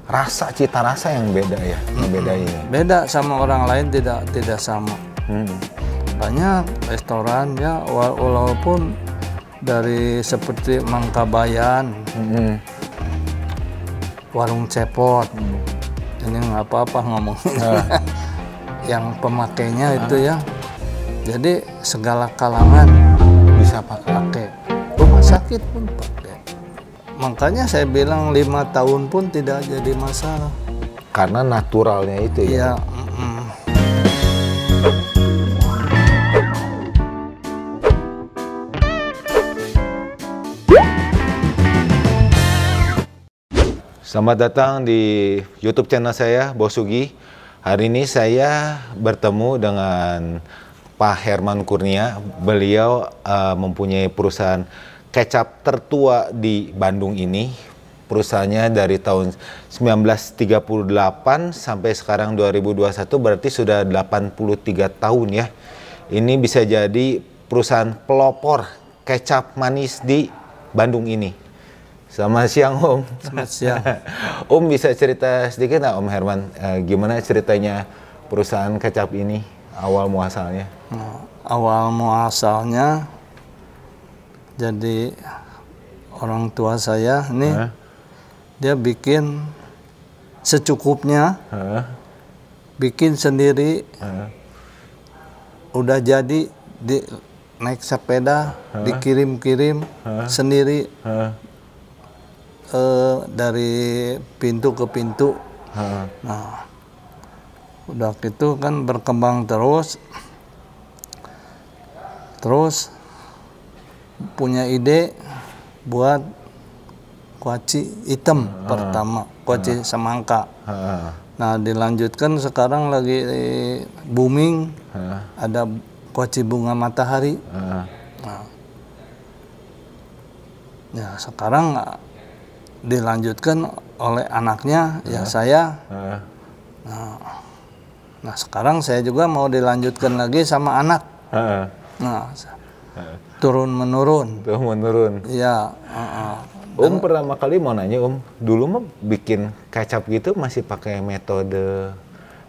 rasa, cita rasa yang beda ya, ngebedainnya. Beda sama orang lain, tidak sama. Banyak restoran ya, walaupun dari seperti Mangkabayan, warung cepot, ini nggak apa-apa ngomongin. Yang pemakainya itu ya, jadi segala kalangan Bisa pakai. rumah sakit pun pakai. Makanya saya bilang 5 tahun pun tidak jadi masalah. Karena naturalnya itu ya. Ya, Selamat datang di YouTube channel saya, Bos Sugi. Hari ini saya bertemu dengan Pak Herman Kurnia. Beliau mempunyai perusahaan kecap tertua di Bandung ini. Perusahaannya dari tahun 1938 sampai sekarang 2021, berarti sudah 83 tahun ya. Ini bisa jadi perusahaan pelopor kecap manis di Bandung ini. Selamat siang Om. selamat siang. Om bisa cerita sedikit nggak Om Herman, gimana ceritanya perusahaan kecap ini, awal muasalnya? Awal muasalnya, jadi orang tua saya nih, dia bikin secukupnya, bikin sendiri, udah jadi, naik sepeda, dikirim-kirim sendiri. Dari pintu ke pintu. Nah, udah gitu kan berkembang terus punya ide buat kuaci hitam pertama, kuaci semangka. Nah, dilanjutkan sekarang lagi booming, ada kuaci bunga matahari. Nah, ya sekarang dilanjutkan oleh anaknya, ya saya. Nah, sekarang saya juga mau dilanjutkan lagi sama anak. Nah, turun menurun. Ya. Om pertama kali mau nanya Om, dulu mah bikin kecap gitu masih pakai metode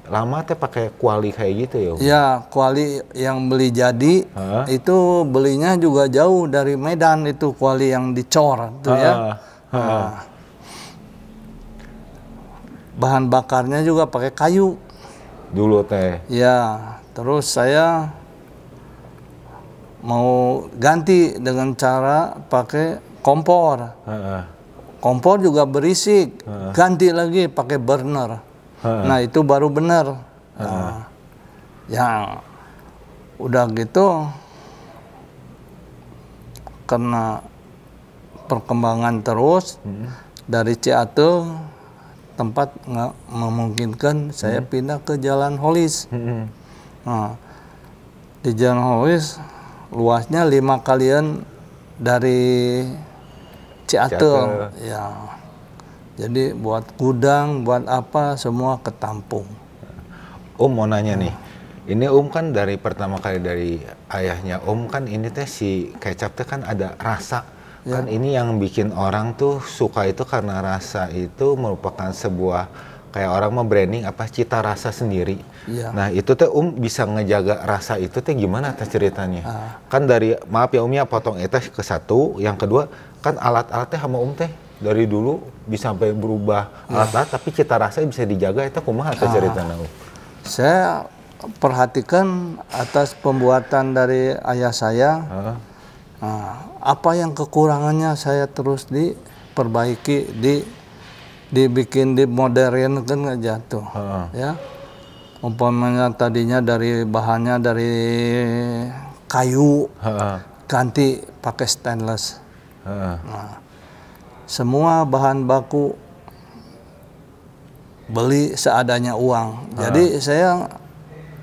lama teh, pakai kuali kayak gitu ya Om? Ya, kuali yang beli jadi itu belinya juga jauh dari Medan, itu kuali yang dicor tuh ya. Bahan bakarnya juga pakai kayu dulu teh. ya. Terus saya mau ganti dengan cara pakai kompor. Kompor juga berisik, ganti lagi pakai burner. Nah, itu baru benar. Yang udah gitu, karena perkembangan terus dari Ciatul, tempat nggak memungkinkan, saya pindah ke Jalan Holis. Nah, di Jalan Holis luasnya 5 kalian dari Ciatul. Ya, jadi buat gudang, buat apa, semua ketampung. Om mau nanya nih, ini Om kan dari pertama kali dari ayahnya Om kan, ini teh si kecap teh kan ada rasa. Kan ini yang bikin orang tuh suka itu karena rasa itu merupakan sebuah, kayak orang mau branding apa, cita rasa sendiri. Nah, itu teh bisa ngejaga rasa itu teh gimana teh ceritanya? Kan dari, maaf ya Om ya, potong itu ke satu, yang kedua kan alat-alatnya sama Om teh dari dulu bisa sampai berubah alat-alat, tapi cita rasa bisa dijaga, itu kumaha teh ceritanya Om? Saya perhatikan atas pembuatan dari ayah saya. Apa yang kekurangannya saya terus diperbaiki, dibikin, dimodern kan, nggak jatuh. Ya, umpamanya tadinya dari bahannya dari kayu, ganti pakai stainless. Nah, semua bahan baku beli seadanya uang. Jadi saya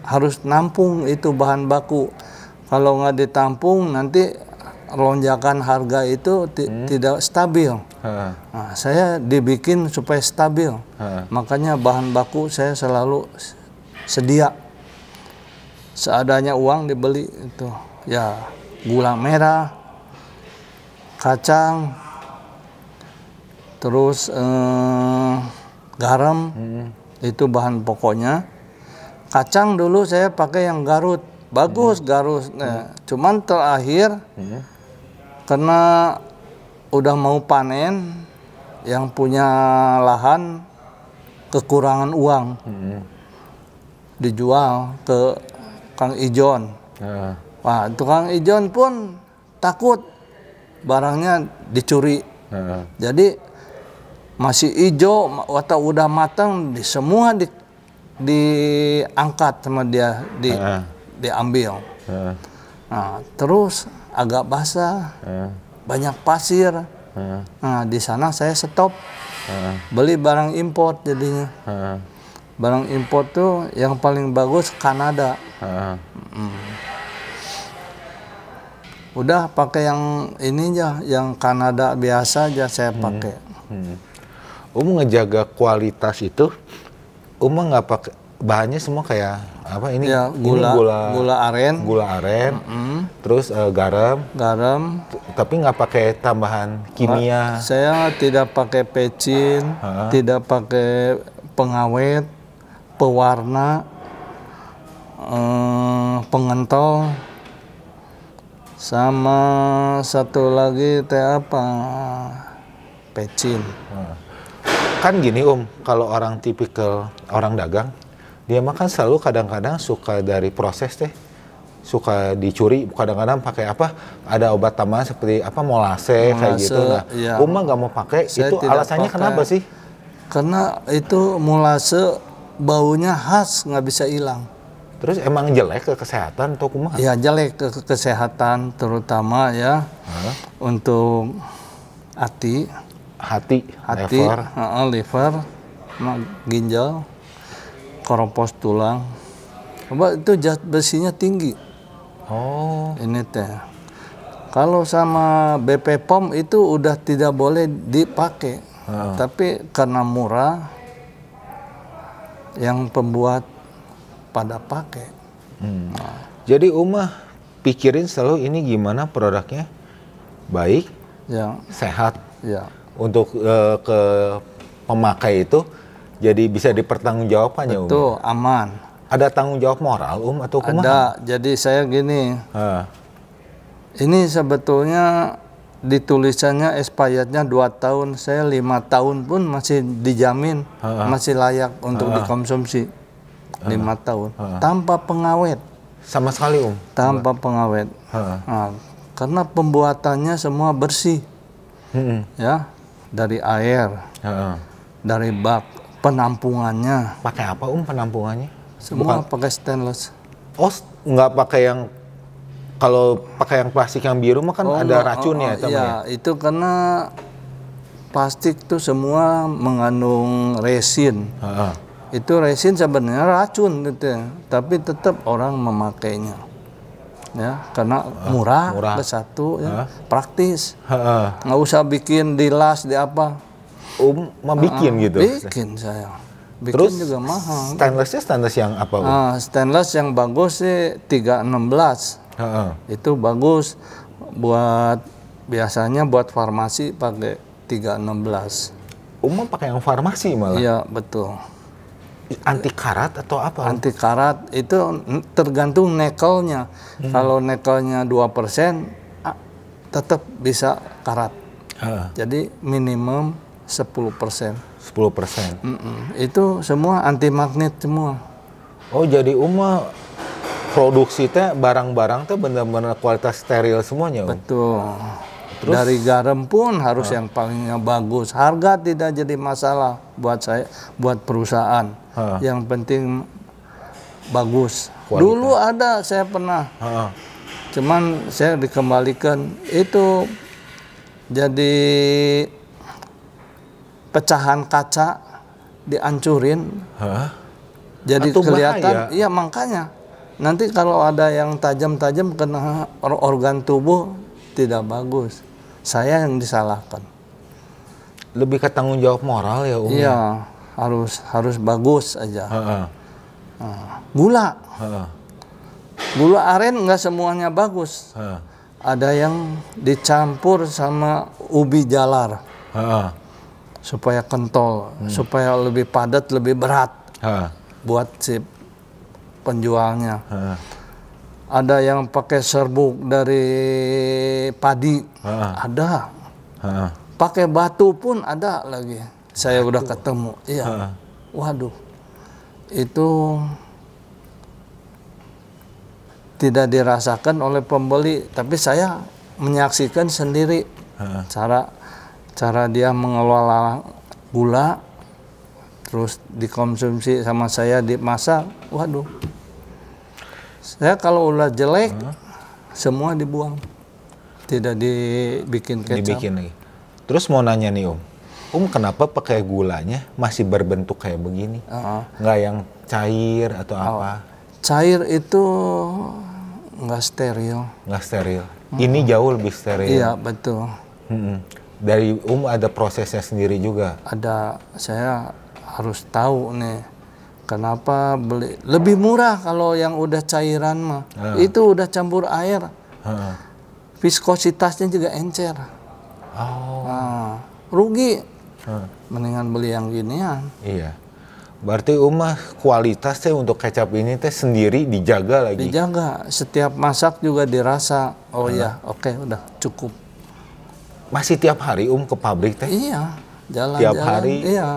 harus nampung itu bahan baku. Kalau nggak ditampung, nanti lonjakan harga itu tidak stabil. Nah, saya dibikin supaya stabil. Makanya bahan baku saya selalu sedia. Seadanya uang dibeli itu. Ya, gula merah, kacang, terus garam, itu bahan pokoknya. Kacang dulu saya pakai yang Garut, bagus Garut. Nah, cuman terakhir karena udah mau panen, yang punya lahan kekurangan uang, dijual ke Kang Ijon. Wah, tukang Ijon pun takut barangnya dicuri. Jadi masih hijau atau udah matang, semua diangkat sama dia, diambil. Nah, terus agak basah, banyak pasir. Nah, di sana saya stop, beli barang import jadinya. Barang import tuh yang paling bagus Kanada. Udah pakai yang ini aja, yang Kanada biasa aja saya pakai. Ngejaga kualitas itu, nggak pakai bahannya semua kayak apa ini? Ya, gula aren, terus garam, tapi nggak pakai tambahan kimia. Saya tidak pakai pecin, tidak pakai pengawet, pewarna, pengental. Sama satu lagi pecin. Kan gini kalau orang tipikal orang dagang, dia makan selalu kadang-kadang suka dari proses suka dicuri, kadang-kadang pakai ada obat tambahan seperti molase kayak gitu. Nah, ya. nggak mau pakai, itu alasannya kenapa sih? Karena itu molase baunya khas, nggak bisa hilang. Terus emang jelek ke kesehatan atau kumaha? Ya jelek ke kesehatan, terutama ya untuk hati, liver, ginjal, keropos tulang. Itu zat besinya tinggi. Ini teh. Kalau sama BP POM itu udah tidak boleh dipakai. Tapi karena murah, yang pembuat pada pakai. Jadi pikirin selalu ini gimana produknya baik, sehat, untuk ke pemakai itu jadi bisa dipertanggungjawabkannya. Betul, aman. Ada tanggung jawab moral atau kumaha? Ada. Jadi saya gini, ini sebetulnya ditulisannya expirednya 2 tahun, saya 5 tahun pun masih dijamin, masih layak untuk dikonsumsi. 5 tahun tanpa pengawet sama sekali tanpa pengawet. Nah, karena pembuatannya semua bersih, ya, dari air, dari bak, penampungannya pakai apa penampungannya semua pakai stainless. Nggak pakai yang, kalau pakai yang plastik yang biru mah kan ada racunnya ya, itu karena plastik tuh semua mengandung resin. Itu resin sebenarnya racun gitu, tapi tetap orang memakainya, ya, karena murah. Satu, ya, praktis, nggak usah bikin di las di apa. Bikin gitu. Bikin saya. Bikin terus juga mahal. Stainless yang apa? Stainless yang bagus sih 316. Itu bagus buat, biasanya buat farmasi pakai 316. Pakai yang farmasi malah. Iya, betul. Anti karat atau apa? Anti karat itu tergantung nikelnya. Kalau nikelnya 2%, tetap bisa karat. Jadi minimum 10%. 10%. Itu semua anti magnet semua. Jadi produksi barang-barang benar-benar kualitas steril semuanya. Betul. Terus, dari garam pun harus yang palingnya bagus. Harga tidak jadi masalah buat saya, buat perusahaan. Yang penting bagus. Kualitas. Dulu ada, saya pernah. Cuman saya dikembalikan, itu jadi pecahan kaca dihancurin. Jadi atau kelihatan, bahaya. Iya, makanya. Nanti kalau ada yang tajam-tajam kena organ tubuh, tidak bagus. Saya yang disalahkan. Lebih ke tanggung jawab moral ya, Iya, harus bagus aja. Gula. Gula aren nggak semuanya bagus. Ada yang dicampur sama ubi jalar. supaya kental, supaya lebih padat, lebih berat buat si penjualnya. Ada yang pakai serbuk dari padi, ada. Pakai batu pun ada lagi. Saya udah ketemu. Iya. Waduh, itu tidak dirasakan oleh pembeli, tapi saya menyaksikan sendiri cara dia mengelola gula, terus dikonsumsi sama saya dimasak. Waduh, saya kalau udah jelek semua dibuang, tidak dibikin kecap. Lagi. Terus mau nanya nih kenapa pakai gulanya masih berbentuk kayak begini? Nggak yang cair atau apa? Cair itu nggak steril. Nggak steril. Ini jauh lebih steril. Iya, betul. Dari ada prosesnya sendiri juga. Ada, saya harus tahu nih kenapa beli lebih murah kalau yang udah cairan mah. Itu udah campur air. Viskositasnya juga encer. Rugi. Mendingan beli yang ginian. Iya. Berarti kualitasnya untuk kecap ini teh sendiri dijaga lagi. Dijaga, setiap masak juga dirasa. Oh ya, oke, udah cukup. Masih tiap hari ke pabrik teh? Iya, jalan-jalan. Tiap hari. Iya.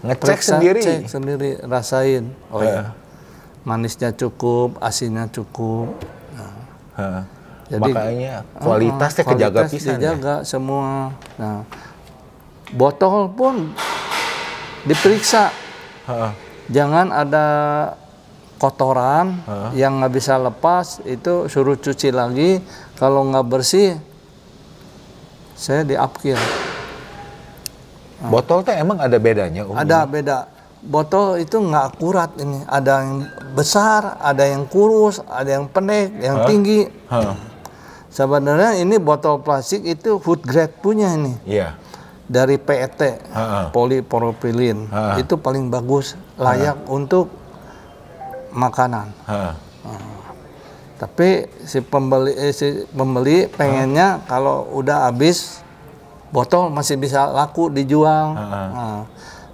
Ngecek sendiri. Cek sendiri, rasain. Oh ya, manisnya cukup, asinnya cukup. Jadi makanya kualitasnya kejaga pisan. Dijaga semua. Nah, botol pun diperiksa. Jangan ada kotoran yang nggak bisa lepas, itu suruh cuci lagi. Kalau nggak bersih, saya diapkir. Botol teh emang ada bedanya? Ada beda. Botol itu nggak akurat ini. Ada yang besar, ada yang kurus, ada yang pendek, yang tinggi. Sebenarnya ini botol plastik itu food grade punya ini. Iya. Dari PET, polipropilin, itu paling bagus, layak untuk makanan. Tapi si pembeli pengennya kalau udah habis botol masih bisa laku dijual.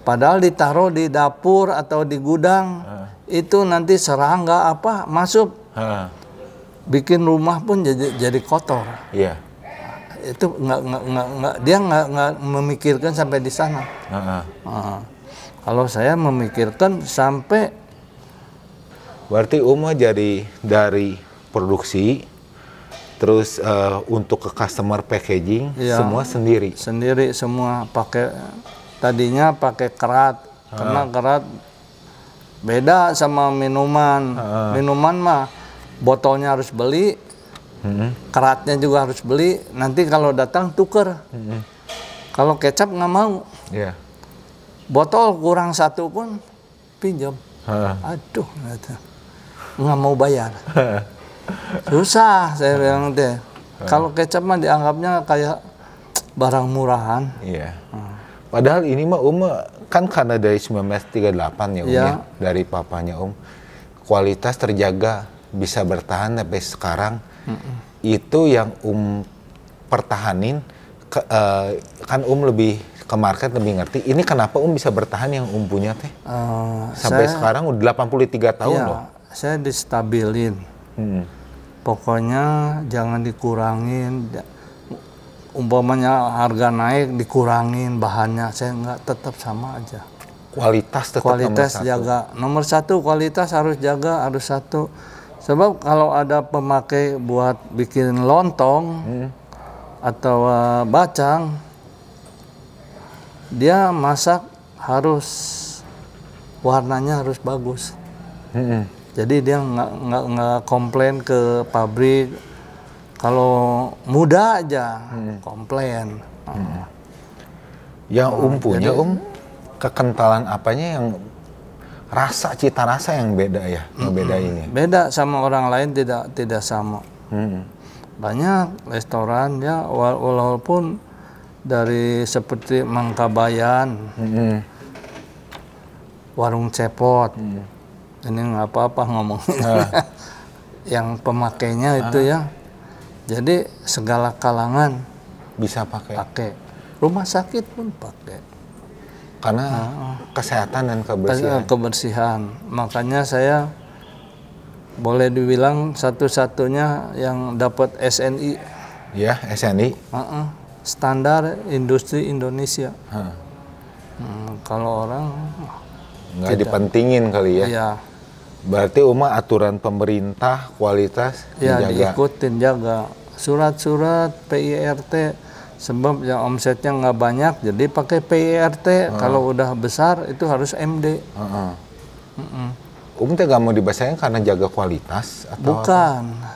Padahal ditaruh di dapur atau di gudang, itu nanti serangga apa masuk, bikin rumah pun jadi kotor. Iya. Itu dia nggak memikirkan sampai di sana. Kalau saya memikirkan sampai. Berarti jadi dari produksi terus untuk ke customer packaging semua sendiri. Sendiri semua pakai. Tadinya pakai kerat, karena kerat beda sama minuman. Minuman mah botolnya harus beli. Keratnya juga harus beli. Nanti kalau datang tuker. Kalau kecap nggak mau. Botol kurang satu pun pinjam. Aduh, nggak mau bayar. Susah saya bilang teh. Kalau kecap mah dianggapnya kayak barang murahan. Iya. Padahal ini mah kan karena dari 1938 ya dari papanya kualitas terjaga, bisa bertahan sampai sekarang. Itu yang pertahanin kan lebih ke market, lebih ngerti. Ini kenapa bisa bertahan yang punya teh? Sampai sekarang udah 83 tahun loh. Saya distabilin. Pokoknya jangan dikurangin. Umpamanya harga naik dikurangin bahannya, saya nggak, tetap sama aja. Kualitas tetap kualitas jaga. Nomor satu kualitas harus jaga, harus satu. Sebab kalau ada pemakai buat bikin lontong atau bacang, dia masak harus warnanya harus bagus. Jadi dia nggak komplain ke pabrik. Kalau muda aja komplain. Yang punya kekentalan apanya yang cita rasa yang beda ya, ngebedainnya. Beda sama orang lain, tidak sama. Banyak restoran ya, walaupun dari seperti Mangkabayan, warung cepot, ini nggak apa-apa ngomongin. Yang pemakainya itu ya, jadi segala kalangan bisa pakai. Rumah sakit pun pakai. Karena kesehatan dan kebersihan. Kebersihan. Makanya saya boleh dibilang satu-satunya yang dapat SNI. Ya, SNI. Standar Industri Indonesia. Kalau orang nggak dipentingin kali ya. Iya. Berarti aturan pemerintah kualitas ya dijaga. Diikutin, jaga surat-surat PIRT, sebab yang omsetnya nggak banyak jadi pakai PIRT. Kalau udah besar itu harus MD. Teh nggak mau dibasahin karena jaga kualitas atau bukan apa?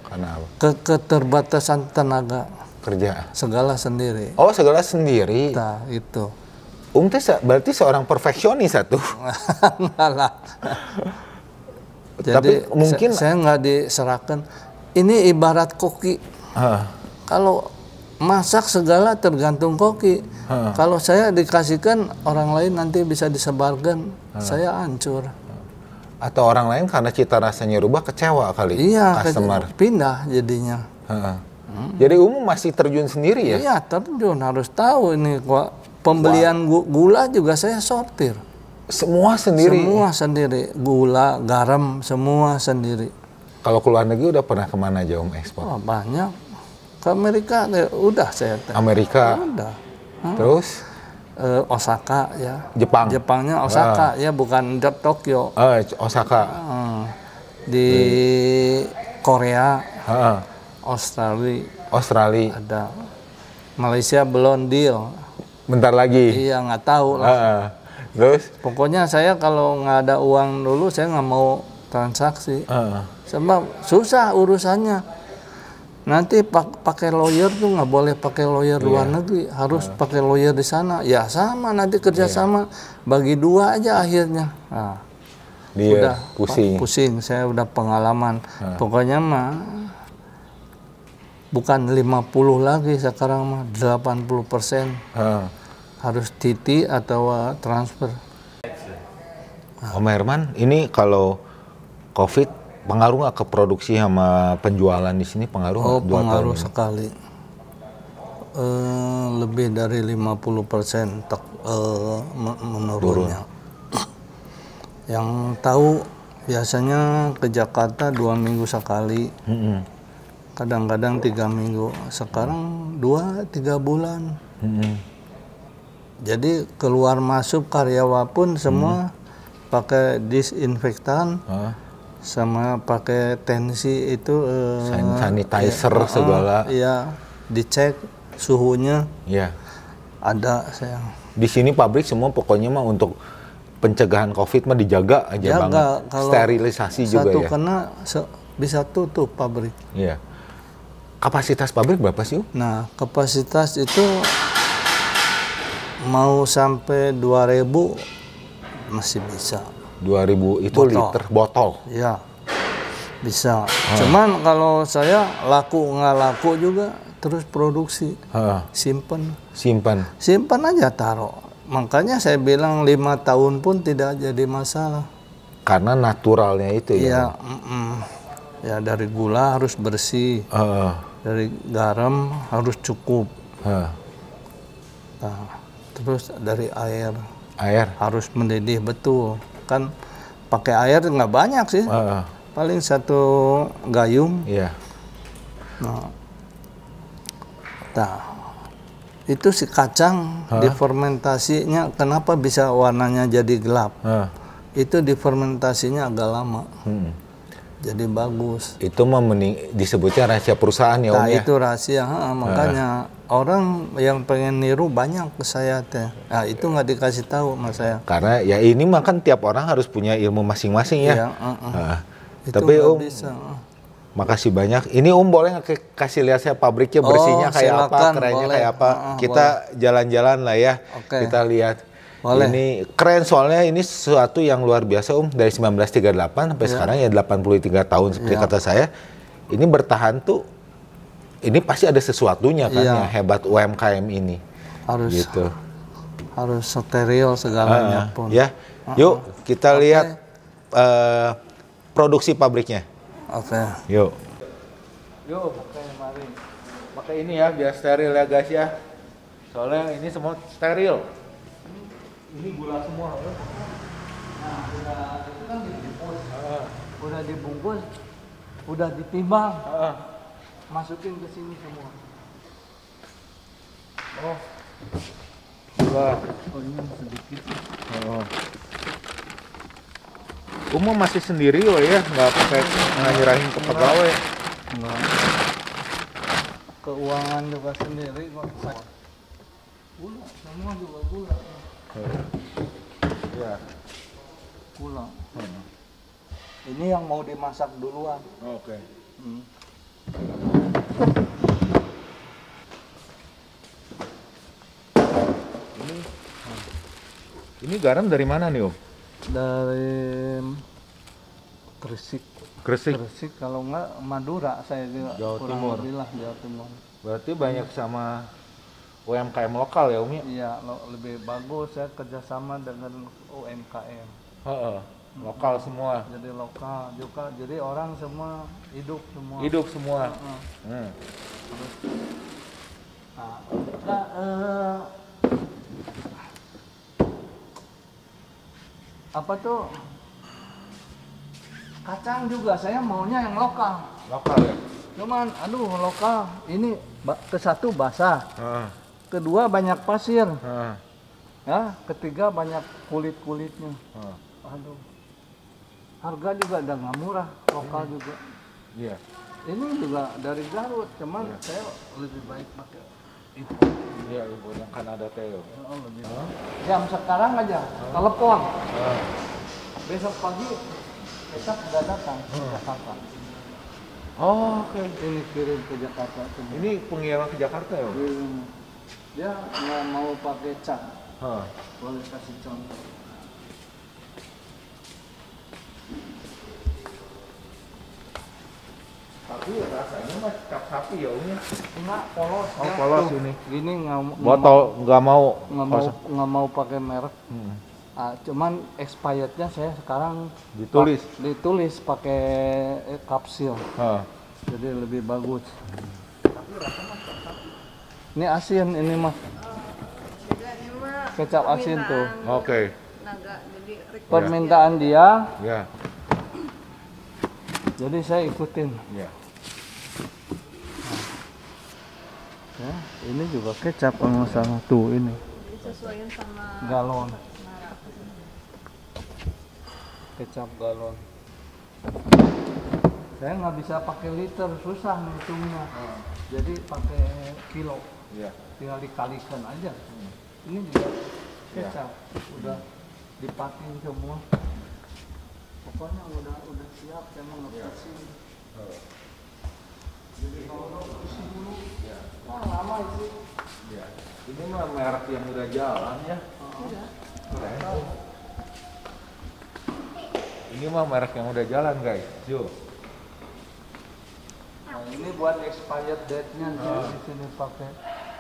Karena apa? Keterbatasan tenaga Kerja segala sendiri. Oh, segala sendiri. Nah, itu Teh berarti seorang perfeksionis satu. enggak lah. Jadi Tapi mungkin saya nggak diserahkan. Ini ibarat koki. Kalau masak segala tergantung koki. Kalau saya dikasihkan orang lain nanti bisa disebarkan, saya hancur. Atau orang lain karena cita rasanya rubah kecewa kali. Iya, customer pindah jadinya. Jadi masih terjun sendiri ya? Iya, terjun, harus tahu ini kok. Pembelian gula juga saya sortir. Semua sendiri? Semua sendiri. Gula, garam, semua sendiri. Kalau ke luar negeri udah pernah kemana aja ekspor? Oh, banyak. Ke Amerika udah saya. Amerika? Udah. Terus? Osaka ya. Jepang? Jepangnya Osaka ya, bukan Tokyo. Osaka. Di Korea, Australia ada. Malaysia belum deal. Bentar lagi? Iya, nggak tahu lah. Terus? Pokoknya saya kalau nggak ada uang dulu saya nggak mau transaksi. Sebab susah urusannya. Nanti pakai lawyer tuh nggak boleh pakai lawyer luar negeri, harus pakai lawyer di sana. Ya sama, nanti kerjasama bagi dua aja akhirnya. Nah, dia udah pusing. Saya udah pengalaman. Pokoknya mah bukan 50 lagi sekarang mah 80%. Harus TT atau transfer. Om Herman, ini kalau COVID pengaruh nggak ke produksi sama penjualan di sini? Pengaruh? Pengaruh sekali. Lebih dari 50% menurunnya. Yang tahu biasanya ke Jakarta 2 minggu sekali. Kadang-kadang 3 minggu. Sekarang 2-3 bulan. Jadi keluar masuk karyawan pun semua pakai disinfektan. Sama pakai tensi itu sanitizer segala. Iya, dicek suhunya. Iya. Ada saya. Di sini pabrik semua pokoknya mah untuk pencegahan COVID mah dijaga aja banget. Kalau sterilisasi juga ya. Satu kena bisa tutup pabrik. Iya. Kapasitas pabrik berapa sih? Nah, kapasitas itu mau sampai 2.000 masih bisa. 2.000 itu liter botol? Ya, bisa. Cuman kalau saya laku nggak laku juga terus produksi. Simpan aja, taruh. Makanya saya bilang 5 tahun pun tidak jadi masalah. Karena naturalnya itu ya? Ya dari gula harus bersih. Dari garam harus cukup. Nah, terus dari air harus mendidih betul. Kan pakai air nggak banyak sih, paling 1 gayung. Nah, itu si kacang difermentasinya kenapa bisa warnanya jadi gelap? Itu difermentasinya agak lama, jadi bagus. Itu disebutnya rahasia perusahaan ya Om ya? Itu rahasia, makanya orang yang pengen niru banyak ke saya teh. Nah, itu nggak dikasih tahu sama saya. Karena ya ini mah kan tiap orang harus punya ilmu masing-masing ya. Tapi Om, makasih banyak. Ini Om boleh nggak kasih lihat saya pabriknya bersihnya kayak silakan, apa, kerennya boleh. kayak apa? Kita jalan-jalan lah ya. Kita lihat. Boleh. Ini keren soalnya ini sesuatu yang luar biasa Om. Dari 1938 sampai sekarang ya 83 tahun seperti kata saya. Ini bertahan tuh. Ini pasti ada sesuatunya kan yang hebat UMKM ini. Gitu. Harus steril segalanya pun. Ya, yuk kita lihat produksi pabriknya. Yuk. Pakai ini ya biar steril ya guys ya. Soalnya ini semua steril. Ini gula semua. Nah, udah itu kan dibungkus. Udah dibungkus, udah ditimbang. Masukin ke sini semua. Oh. Gula. Oh, ini sedikit. Oh. Umum masih sendiri ya, nggak pakai nyerahin ke pegawai. Enggak. Keuangan juga sendiri kok. Gula, semua juga gula. Ya. Gula. Ini yang mau dimasak duluan. Oke. Ini garam dari mana nih, Om? Dari Gresik. Gresik. Gresik kalau enggak Madura saya juga Jawa kurang Timur. lebih lah Jawa Timur. Berarti banyak sama UMKM lokal ya, Om ya? Iya, lebih bagus saya kerjasama dengan UMKM. Lokal semua. Jadi lokal juga, jadi orang semua hidup semua. Hidup semua. Apa tuh? Kacang juga saya maunya yang lokal. Lokal ya? Cuman aduh lokal ini ke satu basah. Kedua banyak pasir. Ya, ketiga banyak kulit-kulitnya. Aduh. Harga juga udah nggak murah, lokal juga. Iya. Ini juga dari Garut, cuman saya lebih baik pakai itu. Iya, Ibu, kan ada Teo. Oh, lebih jam sekarang aja, telepon. Besok pagi besok udah datang ke Jakarta. Oh, oke. Ini kirim ke Jakarta semua. Ini pengiriman ke Jakarta ya, Om? Dia nggak mau pakai cat. Hah. Boleh kasih contoh. Tapi rasanya mah cap sapi ya, Om ya? Enggak, polos. Oh, ya. polos Tuh, ini. Gini Botol nggak mau. nggak mau pakai merek. Cuman expirednya saya sekarang ditulis pakai kapsil. Jadi lebih bagus. Tapi rasanya ini asin ini mah. Kecap asin tuh. Oke. Permintaan dia. Ya. Jadi saya ikutin. Ya. Ya, ini juga kecap kalau nggak salah tuh ini. Disesuaikan sama galon. Kecap galon. Saya nggak bisa pakai liter, susah ngitungnya. Jadi pakai kilo. Ya. Tinggal dikalikan aja. Ini juga kecap, udah dipakin semua. Pokoknya udah siap, saya mau ngepasin. Jadi kalau isi dulu, wah lama isi. Ya. Ini mah merek yang udah jalan ya. Ini mah merek yang udah jalan, guys. Yo. Nah, ini buat expired date-nya di sini pakai.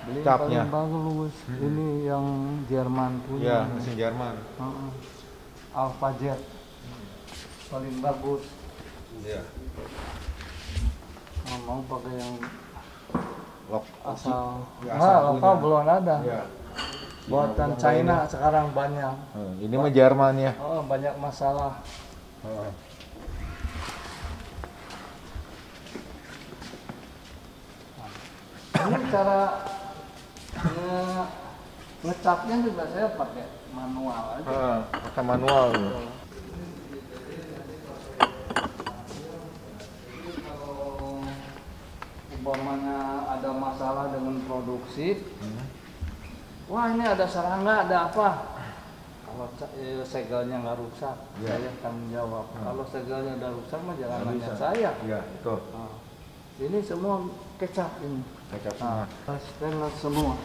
Beli Capnya. paling bagus. Ini yang Jerman punya. Ya, mesin Jerman. Alpha Jet. Paling bagus. Iya. Mau pakai yang asal lokal belum ada. Ya. Buatan China sekarang banyak. Ini mah Jerman ya. Oh, banyak masalah. Ini cara ngecapnya juga saya pakai manual aja. Pakai manual. Kalau umpamanya ada masalah dengan produksi, wah ini ada serangga, ada apa? Kalau segelnya nggak rusak, saya tanggung jawab. Kalau segelnya udah rusak, mah jangan nanya saya. Iya, betul. Ini semua kecap ini. Kecap semua. Stainless semua.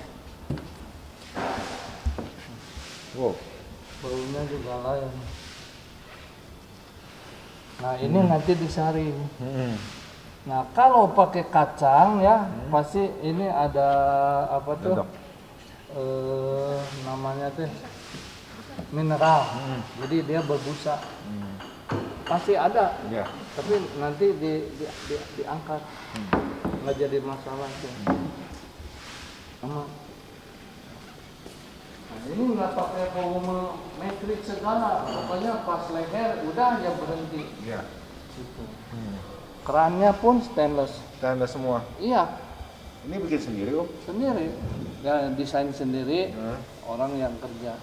Wow. Baunya juga lain. Nah ini nanti disaring. Nah kalau pakai kacang ya pasti ini ada apa tuh? Namanya tuh mineral. Jadi dia berbusa. Pasti ada. Ya. Tapi nanti diangkat. Nggak jadi masalah tuh. Sama. Nah, Ini nggak pakai volume metrik segala, pokoknya pas leher udah aja berhenti. Iya. Gitu. Kerannya pun stainless. Stainless semua. Iya. Ini bikin sendiri Om? Sendiri. Ya, desain sendiri. Orang yang kerja.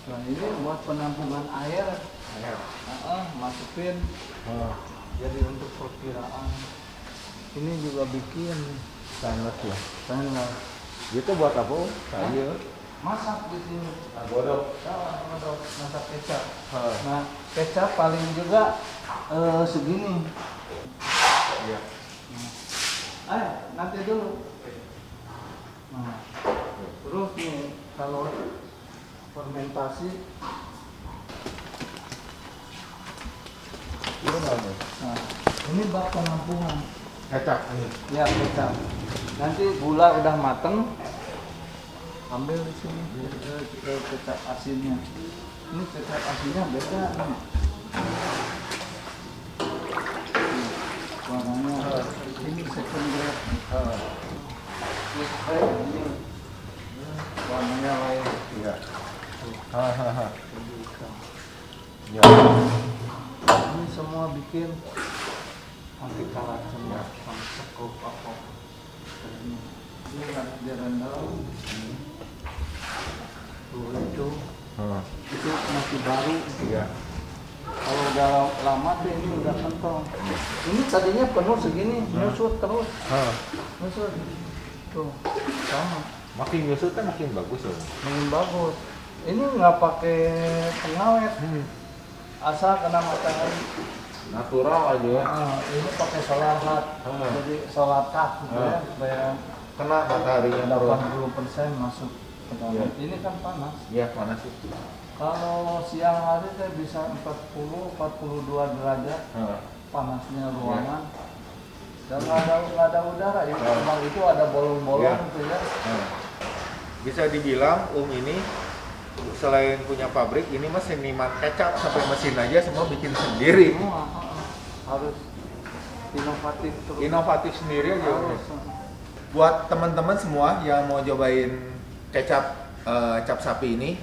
Nah ini buat penampungan air. Masukin. Jadi untuk perkiraan. Ini juga bikin Stainless ya. stainless. Itu buat apa Om? Sayur. Masak di sini. Godok. Godok, masak kecap. Nah kecap paling juga segini. Iya. Ayo nanti dulu. Nah, terus nih kalau fermentasi. Nah, ini bak penampungan. Kecap ini. Ya kecap. Nanti gula udah mateng, ambil di sini kecap asinnya. Ini kecap asinnya beda nih. Warnanya ini second grade. Ini warnanya lain. Iya. Ya. Ini semua bikin anti karat semua, sama sekup apa. Ini harus direndam. Tuh itu masih baru. Iya. Kalau udah lama deh ini udah kental. Ini tadinya penuh segini, nyusut terus. Nyusut. Tuh, sama. Makin nyusut kan makin bagus Om. Makin bagus. Ini nggak pakai pengawet. Asal kena matahari. Natural aja ya. Ini pakai solar hat. Jadi solar cut gitu ya, supaya Kena mataharinya terus. 80% masuk ke dalam. Iya. Ini kan panas. Iya panas itu. Kalau siang hari saya bisa 40-42 derajat panasnya ruangan. Dan nggak ada udara ya. Memang itu ada bolong-bolong gitu ya. Bisa dibilang ini selain punya pabrik, ini mah seniman kecap, sampai mesin aja semua bikin sendiri. Harus inovatif terus. Inovatif sendiri aja. Harus. Buat teman-teman semua yang mau cobain kecap cap sapi ini,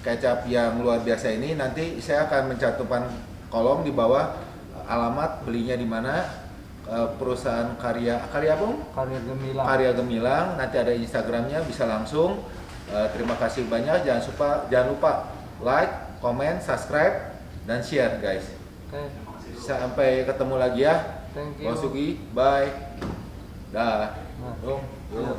kecap yang luar biasa ini, nanti saya akan mencantumkan kolom di bawah alamat belinya di mana, perusahaan karya apa Om? Karya Gemilang. Karya Gemilang. Nanti ada Instagramnya, bisa langsung. Terima kasih banyak. Jangan lupa like, comment, subscribe, dan share guys. Oke. Sampai ketemu lagi ya. Thank you. Bang Sugi, bye. Dah. Nah. Om. Yuk.